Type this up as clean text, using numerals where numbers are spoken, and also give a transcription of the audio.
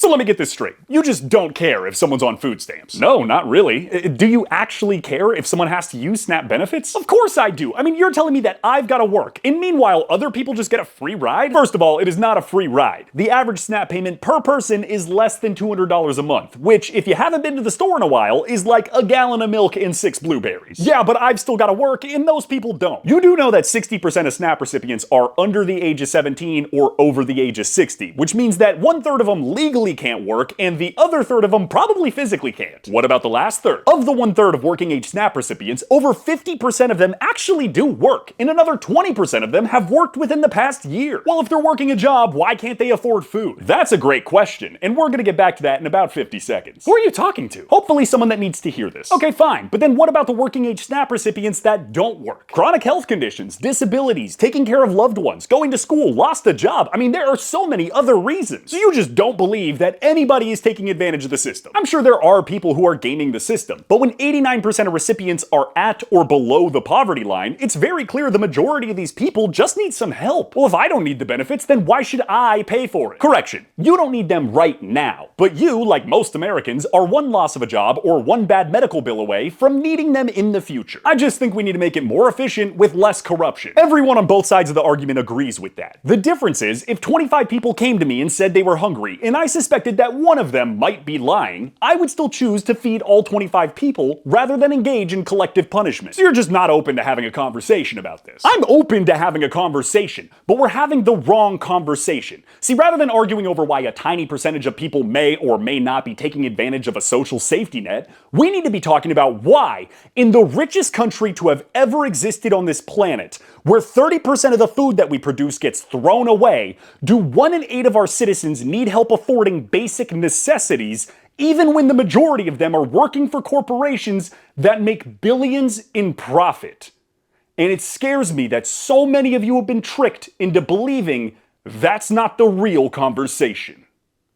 So let me get this straight. You just don't care if someone's on food stamps. No, not really. Do you actually care if someone has to use SNAP benefits? Of course I do. I mean, you're telling me that I've got to work, and meanwhile other people just get a free ride? First of all, it is not a free ride. The average SNAP payment per person is less than $200 a month, which, if you haven't been to the store in a while, is like a gallon of milk and 6 blueberries. Yeah, but I've still got to work, and those people don't. You do know that 60% of SNAP recipients are under the age of 17 or over the age of 60, which means that 1/3 of them legally can't work, and the other third of them probably physically can't. What about the last third? Of the 1/3 of working age SNAP recipients, over 50% of them actually do work, and another 20% of them have worked within the past year. Well, if they're working a job, why can't they afford food? That's a great question, and we're gonna get back to that in about 50 seconds. Who are you talking to? Hopefully someone that needs to hear this. Okay, fine, but then what about the working age SNAP recipients that don't work? Chronic health conditions, disabilities, taking care of loved ones, going to school, lost a job. I mean, there are so many other reasons. So you just don't believe that anybody is taking advantage of the system. I'm sure there are people who are gaming the system, but when 89% of recipients are at or below the poverty line, it's very clear the majority of these people just need some help. Well, if I don't need the benefits, then why should I pay for it? Correction, you don't need them right now, but you, like most Americans, are one loss of a job or one bad medical bill away from needing them in the future. I just think we need to make it more efficient with less corruption. Everyone on both sides of the argument agrees with that. The difference is, if 25 people came to me and said they were hungry, and I suspected that one of them might be lying, I would still choose to feed all 25 people rather than engage in collective punishment. So you're just not open to having a conversation about this. I'm open to having a conversation, but we're having the wrong conversation. See, rather than arguing over why a tiny percentage of people may or may not be taking advantage of a social safety net, we need to be talking about why, in the richest country to have ever existed on this planet, where 30% of the food that we produce gets thrown away, do 1 in 8 of our citizens need help affording basic necessities, even when the majority of them are working for corporations that make billions in profit. And it scares me that so many of you have been tricked into believing that's not the real conversation.